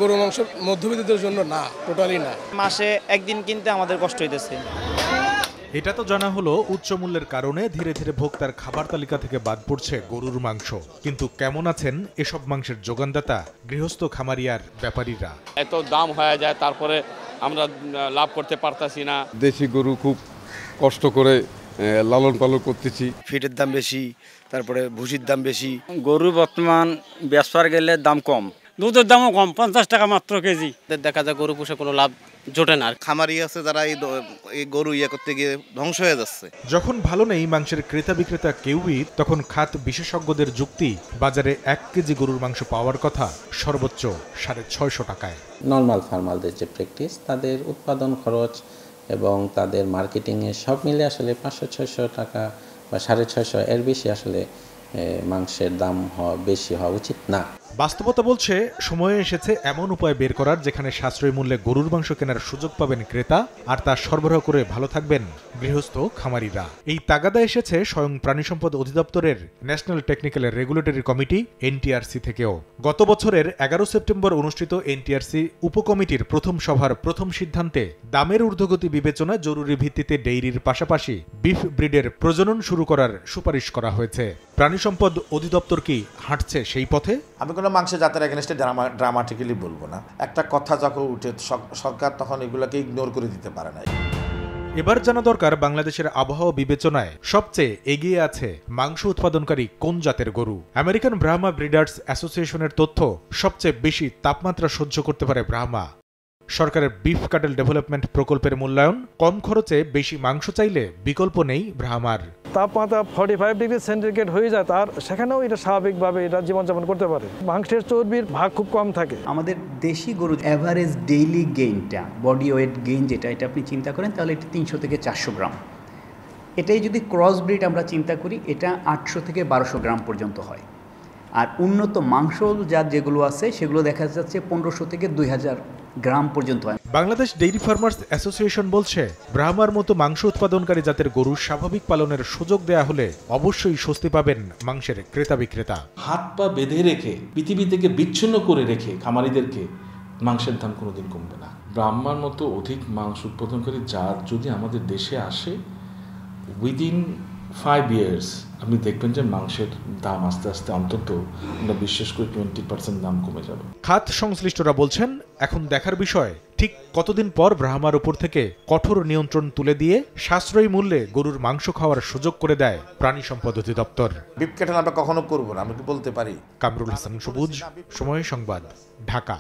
গরু মাংস মধ্যবিত্তদের জন্য না, টোটালি না। মাসে একদিন কিনতে আমাদের কষ্ট হইতেছে। এটা তো জানা হলো উচ্চ মূল্যের কারণে ধীরে ধীরে ভোক্তার খাবার তালিকা থেকে বাদ পড়ছে গরুর মাংস। কিন্তু কেমন আছেন এসব মাংসের যোগানদাতা, গৃহস্থ খামারিয়ার ব্যাপারীরা? এত দাম হয়ে যায়, তারপরে আমরা লাভ করতে পারতাছি না। দেশি গরু খুব কষ্ট করে লালন পালন করতেছি। ফিটের দাম বেশি, তারপরে ভুসির দাম বেশি। গরু বর্তমান বেচবার গেলে দাম কম, দুধের দামও কম, 50 টাকা মাত্র কেজি। দেখা যায় গরু পুষে কোনো লাভ জোটে না। খামারি আছে যারা এই গরু করতে গিয়ে ধ্বংস হয়ে যাচ্ছে। যখন ভালো নেই মাংসের ক্রেতা বিক্রেতা কেউই, তখন খাত বিশেষজ্ঞদের যুক্তি বাজারে 1 কেজি গরুর মাংস পাওয়ার কথা সর্বোচ্চ 650 টাকায়। নর্মাল ফার্মারদের যে প্র্যাকটিস, তাদের উৎপাদন খরচ এবং তাদের মার্কেটিংয়ে সব মিলে আসলে 500-600 টাকা বা 650 এর বেশি আসলে মাংসের দাম বেশি হওয়া উচিত না। বাস্তবতা বলছে সময় এসেছে এমন উপায় বের করার যেখানে সাশ্রয়ী মূল্যে গরুর মাংস কেনার সুযোগ পাবেন ক্রেতা, আর তা সরবরাহ করে ভালো থাকবেন গৃহস্থ খামারিরা। এই তাগাদা এসেছে স্বয়ং প্রাণী সম্পদ অধিদপ্তরের national technical regulatory committee NTRC থেকেও। গত বছরের 11 সেপ্টেম্বর অনুষ্ঠিত এনটিআরসি উপকমিটির প্রথম সভার প্রথম সিদ্ধান্তে দামের ঊর্ধ্বগতি বিবেচনায় জরুরি ভিত্তিতে ডেইরির পাশাপাশি বিফ ব্রিডের প্রজনন শুরু করার সুপারিশ করা হয়েছে। প্রাণী সম্পদ অধিদপ্তর কি হাঁটছে সেই পথে? আমি কোনো মাংস জাতের এগেনস্টে ড্রামাটিক্যালি বলবো না। একটা কথা যখন উঠে সরকার তখন এগুলোকে ইগনোর করে দিতে পারে না। এবার জানা দরকার বাংলাদেশের আবহাওয়া বিবেচনায় সবচেয়ে এগিয়ে আছে মাংস উৎপাদনকারী কোন জাতের গরু। আমেরিকান ব্রাহ্মা ব্রিডার্স অ্যাসোসিয়েশনের তথ্য, সবচেয়ে বেশি তাপমাত্রা সহ্য করতে পারে ব্রাহ্মা। সরকারের বিফ ক্যাটেল ডেভেলপমেন্ট প্রকল্পের মূল্যায়ন, কম খরচে বেশি মাংস চাইলে বিকল্প নেই ব্রাহ্মার। তাপমাত্রা 45 ডিগ্রি সেন্টিগ্রেড হয়ে যায়, তার সেখানেও এটা স্বাভাবিকভাবে এটা জীবনযাপন করতে পারে। মাংসের চর্বির ভাগ খুব কম থাকে। আমাদের দেশি গরু অ্যাভারেজ ডেইলি গেইনটা, বডি ওয়েট গেইন যেটা, এটা আপনি চিন্তা করেন তাহলে এটা 300 থেকে 400 গ্রাম। এটাই যদি ক্রস ব্রিড আমরা চিন্তা করি, এটা 800 থেকে 1200 গ্রাম পর্যন্ত হয়। আর উন্নত মাংস জাত যেগুলো আছে সেগুলো দেখা যাচ্ছে 1500 থেকে 2000 গ্রাম পর্যন্ত হয়। বাংলাদেশ ডেইরি ফার্মার্স অ্যাসোসিয়েশন বলছে, ব্রাহ্মার মতো মাংস উৎপাদনকারী জাতের গরু স্বাভাবিক পালনের সুযোগ দেয়া হলে অবশ্যই স্বস্তি পাবেন মাংসের ক্রেতা বিক্রেতা। হাত পা বেঁধে রেখে, পৃথিবী থেকে বিচ্ছিন্ন করে রেখে খামারিদেরকে মাংসের দাম কোনোদিন কমবে না। ব্রাহ্মার মতো অধিক মাংস উৎপাদনকারী জাত যদি আমাদের দেশে আসে, উইদিন 5 years আপনি দেখবেন যে মাংসের দাম আস্তে আস্তে অন্তত আমরা বিশ্বাস করি 20% দাম কমে যাবে। খাত সংশ্লিষ্টরা বলছেন, এখন দেখার বিষয় ঠিক কতদিন পর ব্রাহ্মার উপর থেকে কঠোর নিয়ন্ত্রণ তুলে দিয়ে সাশ্রয়ী মূল্যে গরুর মাংস খাওয়ার সুযোগ করে দেয় প্রাণী সম্পদ অধিদপ্তর। বিফ ক্যাটেল আমরা কখনো করবো না, আমি কি বলতে পারি। কামরুল হাসান সবুজ, সময় সংবাদ, ঢাকা।